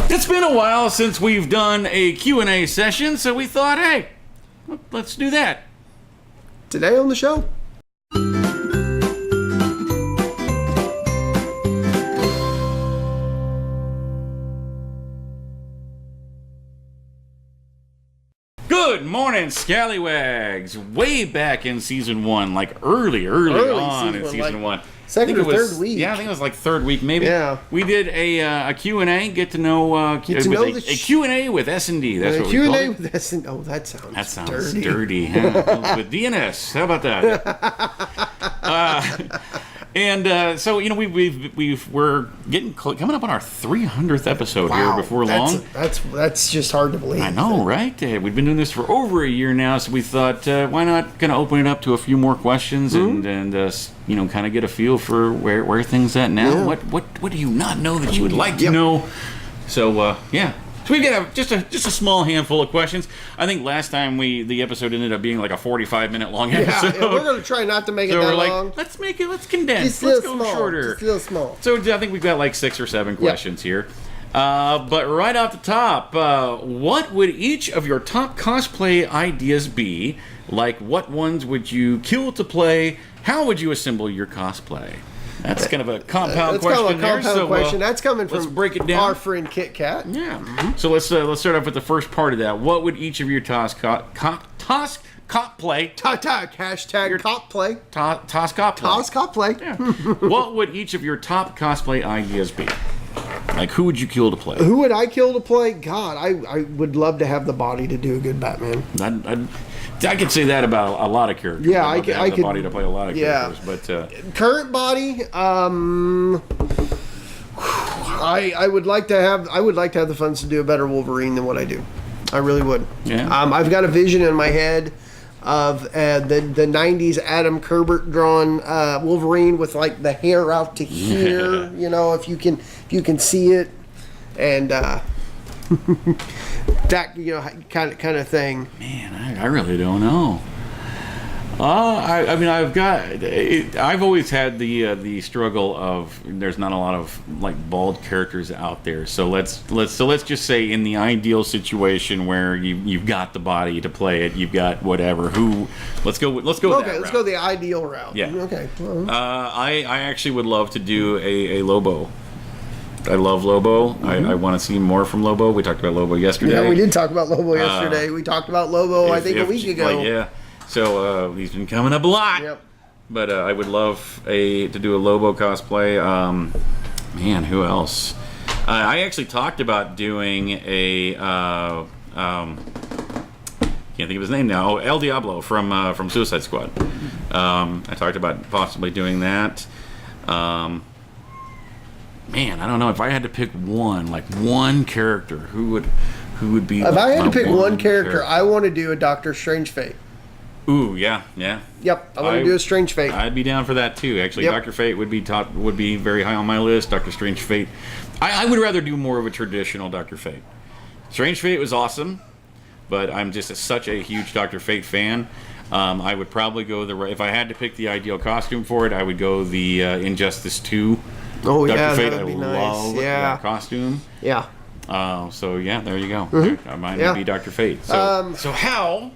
It's been a while since we've done a Q&A session, so we thought, hey, let's do that. Today on the show. Good morning, Skallywags. Way back in season 1, like early on in season 1. Second or third week. Yeah, I think it was like third week, maybe. Yeah. We did a Q&A, get to know a Q&A with S&D. That's what we called it. Q&A with S&D. Oh, that sounds dirty. Huh? With DNS. How about that? So we're coming up on our 300th episode here before long. That's just hard to believe. I know, right? We've been doing this for over a year now, so we thought, why not kind of open it up to a few more questions and kind of get a feel for where things at now. Yeah. What do you not know that you would like to know? So So we got just a small handful of questions. I think last time the episode ended up being like a 45-minute long episode. Yeah, we're going to try not to make it that long. Let's condense. Let's go shorter. Just a little small. So I think we've got like 6 or 7 questions here. But right off the top, what would each of your top cosplay ideas be? Like, what ones would you kill to play? How would you assemble your cosplay? That's kind of a compound question. That's coming from break it down. Our friend Kit Kat. Yeah. Mm-hmm. So let's start off with the first part of that. What would each of your cosplay? Hashtag cosplay. Cosplay. Yeah. What would each of your top cosplay ideas be? Like, who would you kill to play? Who would I kill to play? God, I would love to have the body to do a good Batman. I could say that about a lot of characters. Yeah, I could. The body to play a lot of characters, but current body. I would like to have the funds to do a better Wolverine than what I do. I really would. Yeah. I've got a vision in my head of the '90s Adam Kubert drawn Wolverine with like the hair out to here. Yeah. If you can see it, and that kind of thing. Man, I really don't know. I've always had the struggle of there's not a lot of like bald characters out there. So let's just say in the ideal situation where you've got the body to play it, you've got whatever. Let's go. Let's go the ideal route. Yeah. Okay. I actually would love to do a Lobo. I love Lobo. Mm-hmm. I want to see more from Lobo. We talked about Lobo yesterday. Yeah, we did talk about Lobo yesterday. We talked about Lobo, I think, a week ago. So he's been coming up a lot. Yep. But I would love to do a Lobo cosplay. Man, who else? I actually talked about doing a can't think of his name now. El Diablo from Suicide Squad. I talked about possibly doing that. Man, I don't know if I had to pick one character, who would be? If I had to pick one character, I want to do a Doctor Strange Fate. Ooh, yeah. Yep, I want to do a Strange Fate. I'd be down for that too. Actually, yep. Dr. Fate would be very high on my list. Dr. Strange Fate. I would rather do more of a traditional Dr. Fate. Strange Fate was awesome, but I'm just such a huge Dr. Fate fan. I would probably go if I had to pick the ideal costume for it, I would go the Injustice 2. Oh, Dr. yeah, Fate. that would be nice. Love that costume. Yeah. So yeah, there you go. Mm-hmm. Mine would be Dr. Fate. So how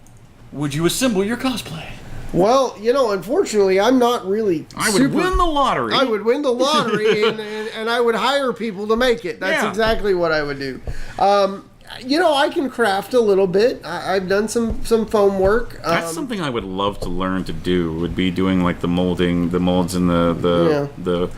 would you assemble your cosplay? Well, unfortunately, I'm not really. I would win the lottery. I would win the lottery, and I would hire people to make it. That's exactly what I would do. I can craft a little bit. I've done some foam work. That's something I would love to learn to do. Would be doing like the molds and the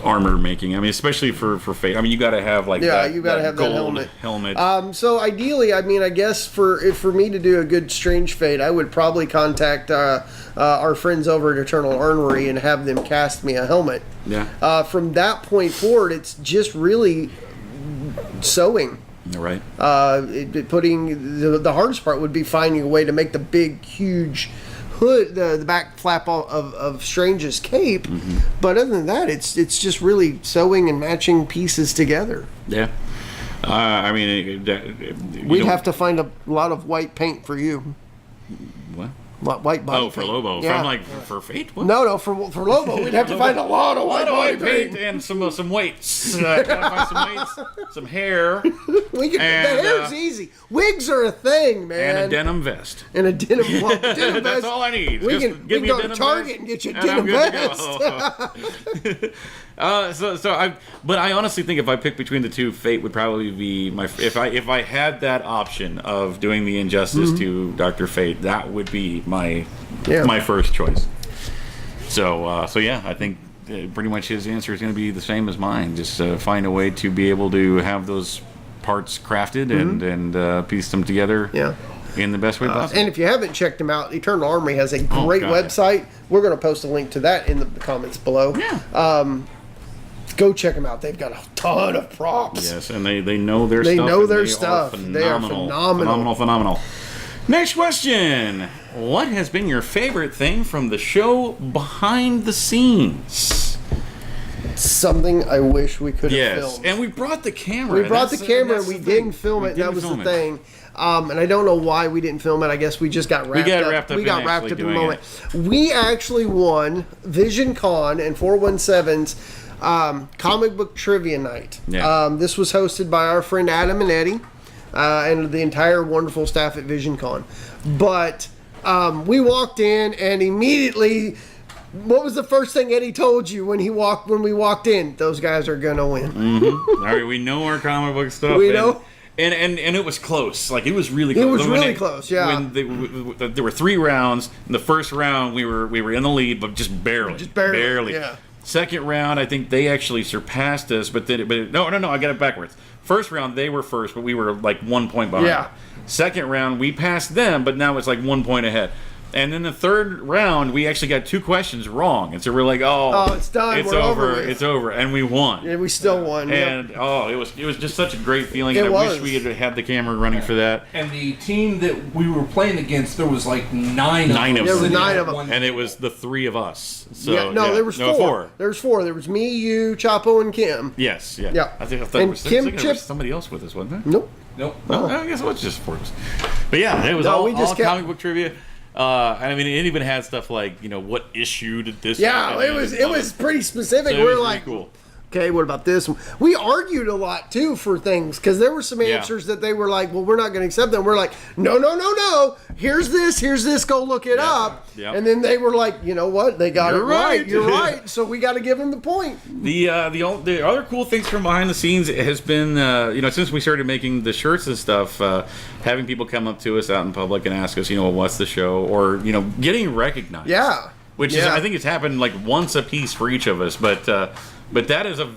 armor making. I mean, especially for Fate. I mean, you got to have you got to have that helmet. So ideally, I guess for me to do a good Strange Fate, I would probably contact our friends over at Eternal Armory and have them cast me a helmet. Yeah. From that point forward, it's just really sewing. Right. Putting the hardest part would be finding a way to make the big, huge hood, the back flap of Strange's cape. Mm-hmm. But other than that, it's just really sewing and matching pieces together. Yeah. We'd have to find a lot of white paint for you. What? White body Oh, for paint. Lobo. Yeah. I'm like, for Fate? What? No, for Lobo, we'd have to find a lot of white body paint. and some weights. Gotta find some weights, some hair, We can, And, the hair's easy. Wigs are a thing, man. and a denim vest. And a denim, denim That's vest. all I need. We Just can give me go a to denim Target vest, and get you a and I'm denim good to vest. go. But I honestly think if I pick between the two, Fate would probably be my. If I had that option of doing the injustice to Dr. Fate, that would be my first choice. So yeah, I think pretty much his answer is going to be the same as mine. Just find a way to be able to have those parts crafted and piece them together. Yeah. In the best way possible. And if you haven't checked them out, Eternal Armory has a great website. We're going to post a link to that in the comments below. Yeah. Go check them out. They've got a ton of props. Yes, and they know their They stuff. know and their they stuff. Are They are phenomenal. Phenomenal. Next question. What has been your favorite thing from the show behind the scenes? Something I wish we could have filmed. And we brought the camera. We brought the camera and we didn't film it. That was the thing. And I don't know why we didn't film it. I guess we just got wrapped up. We got wrapped up in the moment. We actually won Vision Con and 417's comic book trivia night. Yeah. This was hosted by our friend Adam and Eddie and the entire wonderful staff at Vision Con. But we walked in and immediately... What was the first thing Eddie told you when we walked in? Those guys are gonna win. Mm-hmm. All right, we know our comic book stuff. We know. And it was close. Like, it was really close. It was really close, yeah. When there were 3 rounds. In the first round, we were in the lead, but just barely. Just barely. Yeah. Second round, I think they actually surpassed us, but no, I got it backwards. First round, they were first, but we were like 1 point behind. Yeah. Second round, we passed them, but now it's like 1 point ahead. And then the third round, we actually got 2 questions wrong, and so we're like, "Oh, it's done. It's We're over. over with." It's over," and we won. Yeah, we still won. And it was just such a great feeling. It And I was. wish we had the camera running for that. And the team that we were playing against, there was like 9 Nine of of them. them. There was 9 of them. And it was the 3 of us. So there was 4. 4. There was 4. There was me, you, Chapo, and Kim. Yes, yeah. Yeah. I thought And there was, Kim there was Chip- somebody else with us, wasn't there? Nope. Nope. Well, I guess it was just 4 of us. But yeah, it was No, all, we just all kept- comic book trivia. I mean, it even had stuff like, what issue did this Yeah, happen in? it was pretty specific. So it We're was like, really cool. okay, what about this one? We argued a lot too for things because there were some Yeah. answers that they were like, well, we're not going to accept them. We're like, no. Here's this. Go look it up. Yeah. And then they were like, you know what? They got You're it right. right. You're right. So we got to give them the point. The other cool things from behind the scenes has been since we started making the shirts and stuff, having people come up to us out in public and ask us what's the show, or getting recognized. Yeah. Which is, I think it's happened like once a piece for each of us, but that is a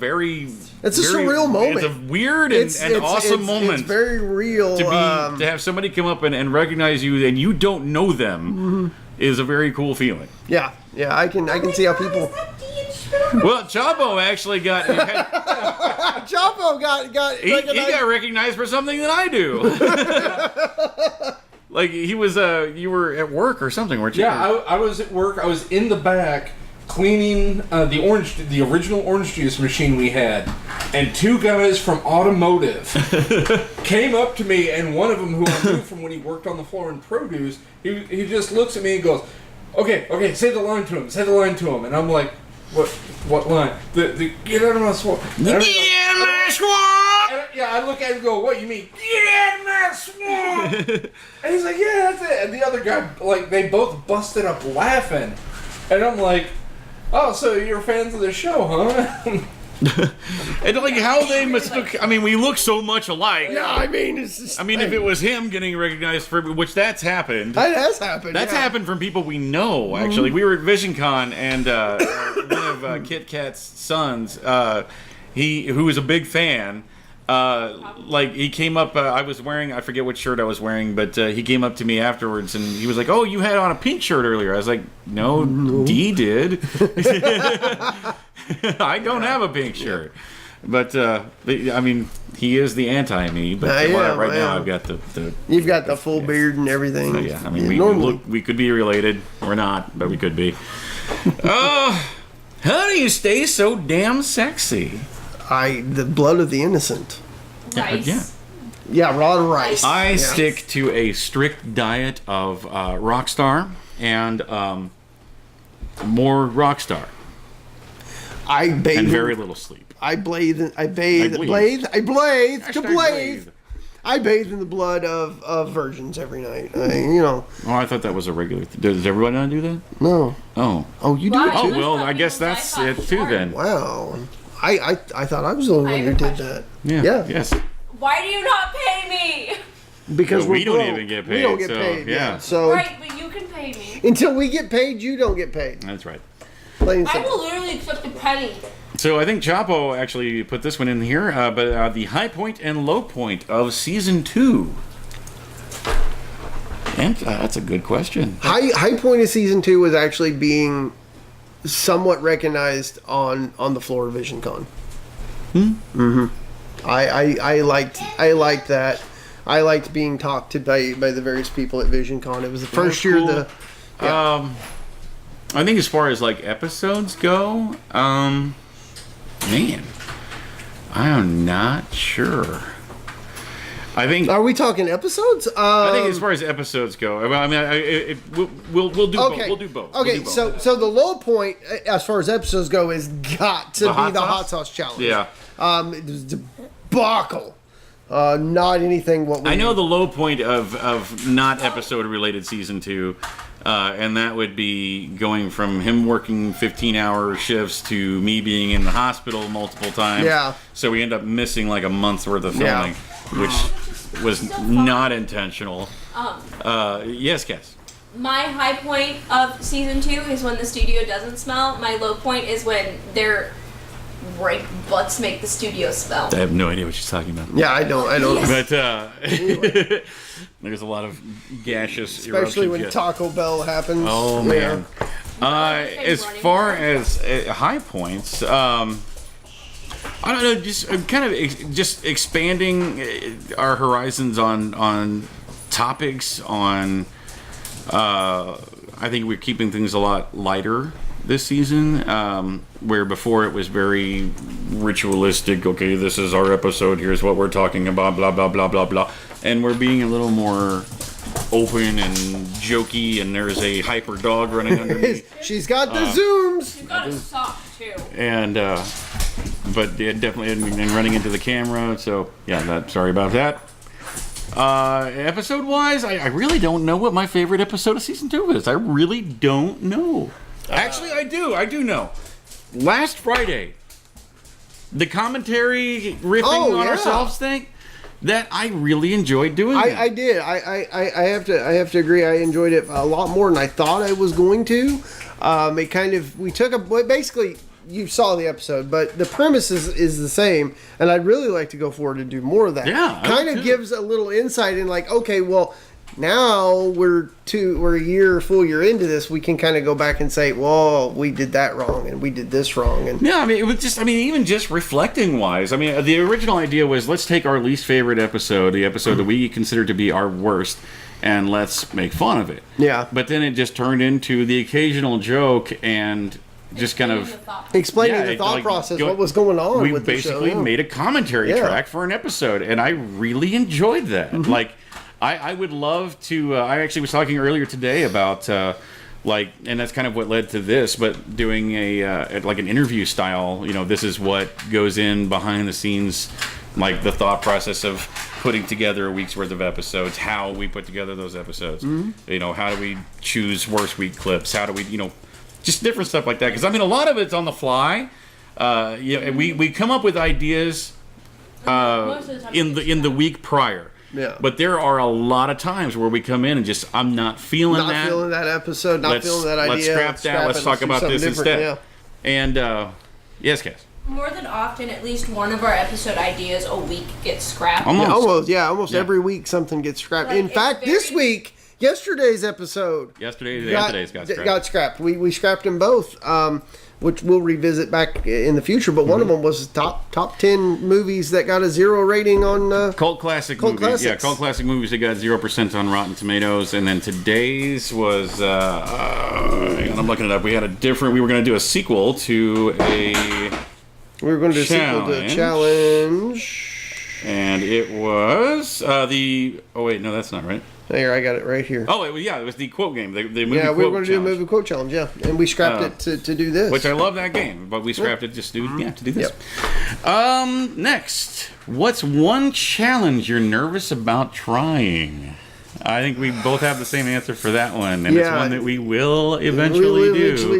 It's a surreal moment. It's a weird and awesome moment. It's very real. To have somebody come up and recognize you and you don't know them is a very cool feeling. Yeah. I can see how people. Well, Chapo actually got Chapo got he got recognized for something that I do. Like he was you were at work or something, weren't you? Yeah, I was at work. I was in the back cleaning the original orange juice machine we had, and 2 guys from automotive came up to me, and one of them, who I knew from when he worked on the floor in produce, he just looks at me and goes, "Okay, say the line to him." And I'm like, "What line? The get out of my swamp." Get out of my swamp! Yeah, I look at him and go, "What you mean? Get out of my swamp!" And he's like, "Yeah, that's it." And the other guy, they both busted up laughing, and I'm like, "Oh, so you're fans of the show, huh?" And how they mistook. I mean, we look so much alike. Yeah, I mean, it's just, if it was him getting recognized for, which that's happened. that has happened. That's happened from people we know. Actually, we were at VisionCon, and one of Kit Kat's sons, who was a big fan. He came up. I was wearing. I forget what shirt I was wearing, but he came up to me afterwards, and he was like, "Oh, you had on a pink shirt earlier." I was like, "No. Dee did." I don't have a pink shirt, but he is the anti-me. But right now, I've got the. You've got the full beard and everything. So, yeah, we could be related. We're not, but we could be. How do you stay so damn sexy? The blood of the innocent. Rice. Yeah, raw rice. I stick to a strict diet of Rockstar and more Rockstar. I bathe. And very little sleep. I bathe. I Hashtag bathe. I bathe in the blood of virgins every night. Oh, I thought that was a regular thing. Does everyone not do that? No. Oh. Oh, you do Why? it Oh, too? well, I guess that's it too then. Wow. I thought I was the only one who did that. Yeah. Yes. Why do you not pay me? Because we don't broke. even get paid. We don't get so, paid. Yeah. So Right, but you can pay me. until we get paid, you don't get paid. That's right. Plain and I simple. will literally accept a penny. So I think Chapo actually put this one in here, but the high point and low point of season 2. And that's a good question. High point of season 2 was actually being somewhat recognized on the floor of VisionCon. I liked that. I liked being talked to by the various people at VisionCon. It was the first year cool. I think as far as like episodes go, man, I'm not sure. I think. Are we talking episodes? I think as far as episodes go, I mean, we'll do both. Okay. We'll do both. Okay, We'll do both. so the low point as far as episodes go is got to The be hot the sauce? hot sauce challenge. Yeah. It was debacle. Not anything what we I know the low point of not episode related season 2, and that would be going from him working 15-hour shifts to me being in the hospital multiple times. Yeah. So we end up missing like a month's worth of Yeah. filming, which was not intentional. Yes, Cass. My high point of season 2 is when the studio doesn't smell. My low point is when their right butts make the studio smell. I have no idea what she's talking about. Yeah, I don't. But there's a lot of gaseous Especially eruptions when yet. Taco Bell happens. Oh man. As far as high points, I don't know, just kind of just expanding our horizons on topics. On, I think we're keeping things a lot lighter this season, where before it was very ritualistic. Okay, this is our episode. Here's what we're talking about. Blah blah blah blah blah. And we're being a little more open and jokey. And there's a hyper dog running underneath. She's got the zooms. You got a sock too. And but yeah, definitely and running into the camera. So yeah, sorry about that. Episode wise, I really don't know what my favorite episode of season 2 is. I really don't know. Actually, I do know. Last Friday, the commentary riffing on ourselves thing, that I really enjoyed doing. I did. I have to agree. I enjoyed it a lot more than I thought I was going to. It kind of basically. You saw the episode, but the premise is the same, and I'd really like to go forward and do more of that. Yeah, kind of gives a little insight in like, okay, well, now we're a full year into this, we can kind of go back and say, well, we did that wrong and we did this wrong, and yeah, I mean, it was just, even just reflecting wise, the original idea was let's take our least favorite episode, the episode that we consider to be our worst, and let's make fun of it. Yeah. But then it just turned into the occasional joke and just kind of explaining the thought process, what was going on we with the show. basically made a commentary track for an episode, and I really enjoyed that. Like, I would love to. I actually was talking earlier today about and that's kind of what led to this, but doing like an interview style. This is what goes in behind the scenes, like the thought process of putting together a week's worth of episodes, how we put together those episodes. How do we choose worst week clips? How do we, just different stuff like that. Because a lot of it's on the fly. We come up with ideas in the week prior. Yeah. But there are a lot of times where we come in and just, I'm not feeling that. Not feeling that episode. Not feeling that idea. Let's scrap that. Let's talk about this instead. Yeah. And yes, Cass. More than often, at least one of our episode ideas a week gets scrapped. Almost every week something gets scrapped. Like, In fact, this week, yesterday's episode. Yesterday's got scrapped. Got scrapped. We scrapped them both, which we'll revisit back in the future. But one of them was top 10 movies that got a 0 rating on Cult classics. Yeah, cult classic movies that got 0% on Rotten Tomatoes. And then today's was I'm looking it up. We were going to do a sequel to a. We were going to do a sequel to a challenge. And it was the. Oh wait, no, that's not right. Here, I got it right here. Oh, it was the quote game, the movie Yeah, quote we were going to do a challenge. movie quote challenge, yeah. And we scrapped it to do this. Which I love that game, but we scrapped it just to do this. Yep. Next, what's one challenge you're nervous about trying? I think we both have the same answer for that one, and it's one that we will eventually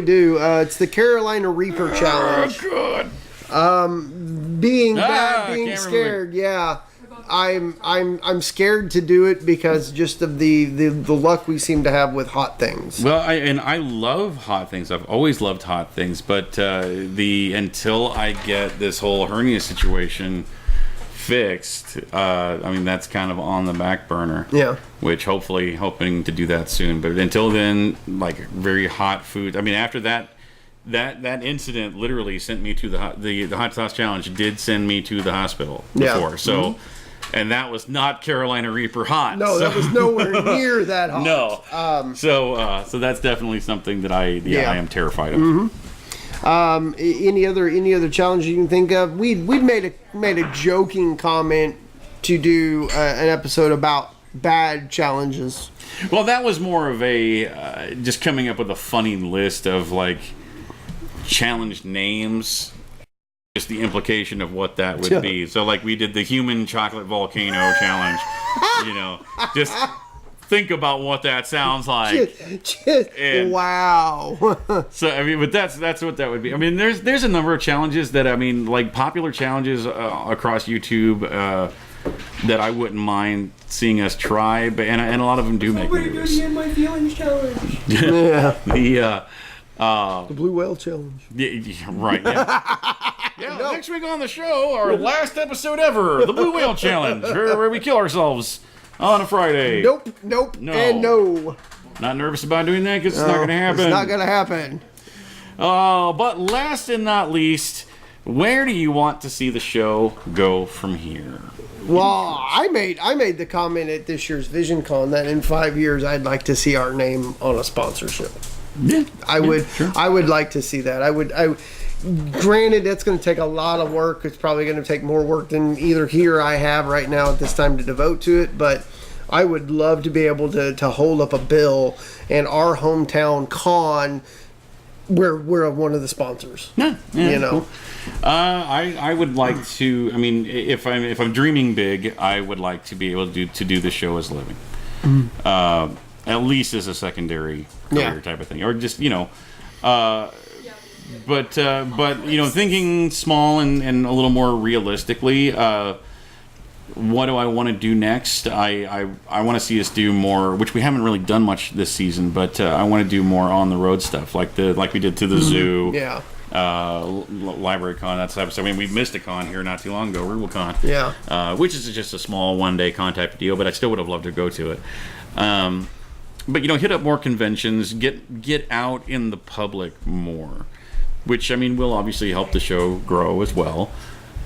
do. It's the Carolina Reaper challenge. Oh, God. Being can't scared, yeah. I'm scared to do it because just of the luck we seem to have with hot things. Well, I love hot things. I've always loved hot things, but until I get this whole hernia situation fixed, that's kind of on the back burner. Yeah. Which hoping to do that soon. But until then, like very hot food. I mean, after that incident literally sent me to the hot sauce challenge did send me to the hospital before. So. And that was not Carolina Reaper hot. No, that was nowhere near that hot. No. So that's definitely something that I am terrified of. Mm-hmm. Any other challenges you can think of? We'd made a joking comment to do an episode about bad challenges. Well, that was more of a just coming up with a funny list of like challenge names. Just the implication of what that would be. So, like, we did the human chocolate volcano challenge. Just think about what that sounds like. Wow. So, I mean, but that's what that would be. I mean, there's a number of challenges that like popular challenges across YouTube that I wouldn't mind seeing us try. But and a lot of them do make me nervous. In my feelings challenge. Yeah. The blue whale challenge. Yeah, right. Yeah. Next week on the show, our last episode ever, the Blue Whale Challenge, where we kill ourselves on a Friday. Nope, no. And no. Not nervous about doing that because it's not going to happen. It's not going to happen. But last and not least, where do you want to see the show go from here? Well, I made the comment at this year's VisionCon that in 5 years I'd like to see our name on a sponsorship. Yeah, I would. Sure. I would like to see that. Granted, that's going to take a lot of work. It's probably going to take more work than either here I have right now at this time to devote to it. But I would love to be able to hold up a bill and our hometown con. We're one of the sponsors. Yeah, Cool. I would like to. I mean, if I'm dreaming big, I would like to be able to do the show as a living. Mm-hmm. At least as a secondary career type of thing, or just but thinking small and a little more realistically, what do I want to do next? I want to see us do more, which we haven't really done much this season, but I want to do more on the road stuff, like we did to the zoo, library con, that type of stuff. I mean, we missed a con here not too long ago, RubalCon, which is just a small one-day con type of deal, but I still would have loved to go to it. But hit up more conventions, get out in the public more, which will obviously help the show grow as well.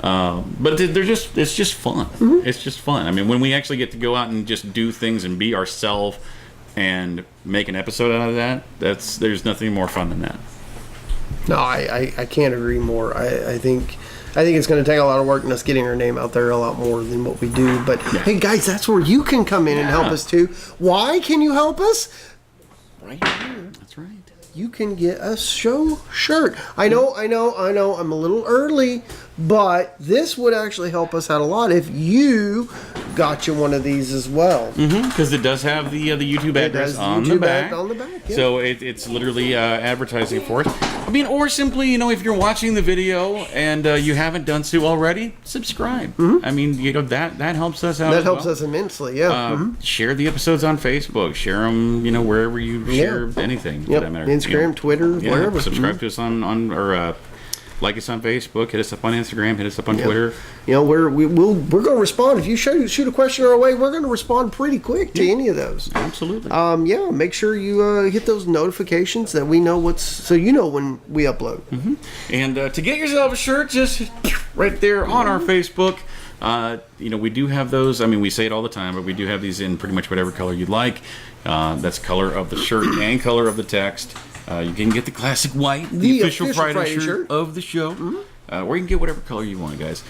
But it's just fun. Mm-hmm. It's just fun. I mean, when we actually get to go out and just do things and be ourselves and make an episode out of that, there's nothing more fun than that. No, I can't agree more. I think it's going to take a lot of work in us getting our name out there a lot more than what we do. But hey, guys, that's where you can come in and help us too. Why can you help us? Right here. That's right. You can get a show shirt. I know. I'm a little early, but this would actually help us out a lot if you got you one of these as well. Because it does have the YouTube address on the back. Yeah. So it's literally advertising for it. I mean, or simply, if you're watching the video and you haven't done so already, subscribe. I mean, that helps us out. That helps us immensely. Yeah. Share the episodes on Facebook. Share them, wherever you share anything. Yep. For that matter. Instagram, Twitter, wherever. Subscribe to us on like us on Facebook, hit us up on Instagram, hit us up on Twitter. We're going to respond. If you shoot a question our way, we're going to respond pretty quick to any of those. Absolutely. Make sure you hit those notifications that we know so you know when we upload. Mm-hmm. And to get yourself a shirt, just right there on our Facebook. We do have those. I mean, we say it all the time, but we do have these in pretty much whatever color you'd like. That's color of the shirt and color of the text. You can get the classic white, the official Friday shirt of the show. Mm-hmm. or you can get whatever color you want, guys.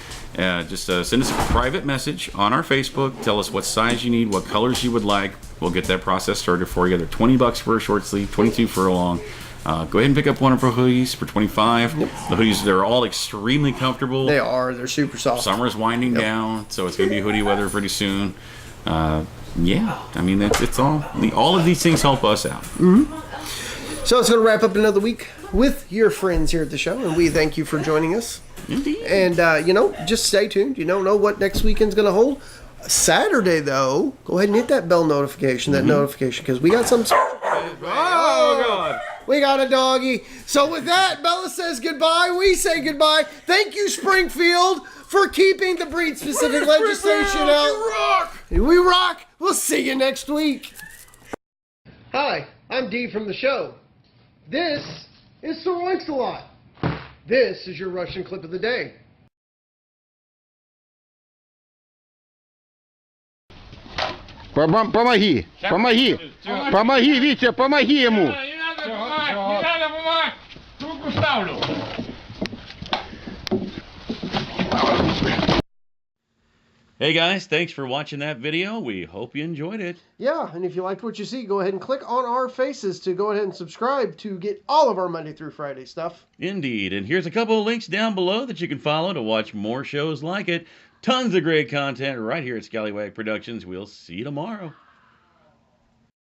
Just send us a private message on our Facebook. Tell us what size you need, what colors you would like. We'll get that process started for you. They're $20 for a short sleeve, $22 for a long. Go ahead and pick up one of our hoodies for $25. Yep. The hoodies, they're all extremely comfortable. They are. They're super soft. Summer's winding down, so it's going to be hoodie weather pretty soon. Yeah, I mean, it's all of these things help us out. So it's going to wrap up another week with your friends here at the show, and we thank you for joining us. Indeed. And, just stay tuned. You don't know what next weekend's going to hold. Saturday, though, go ahead and hit that bell notification, because we got some... Oh, God. We got a doggy. So with that, Bella says goodbye. We say goodbye. Thank you, Springfield, for keeping the breed-specific legislation out. We rock. We'll see you next week. Hi, I'm Dee from the show. This is Sir Lancelot. This is your Russian clip of the day. Помоги, Витя, помоги ему. Не надо помогать, руку ставлю. Hey guys, thanks for watching that video. We hope you enjoyed it. Yeah, and if you liked what you see, go ahead and click on our faces to go ahead and subscribe to get all of our Monday through Friday stuff. Indeed, and here's a couple of links down below that you can follow to watch more shows like it. Tons of great content right here at Scallywag Productions. We'll see you tomorrow.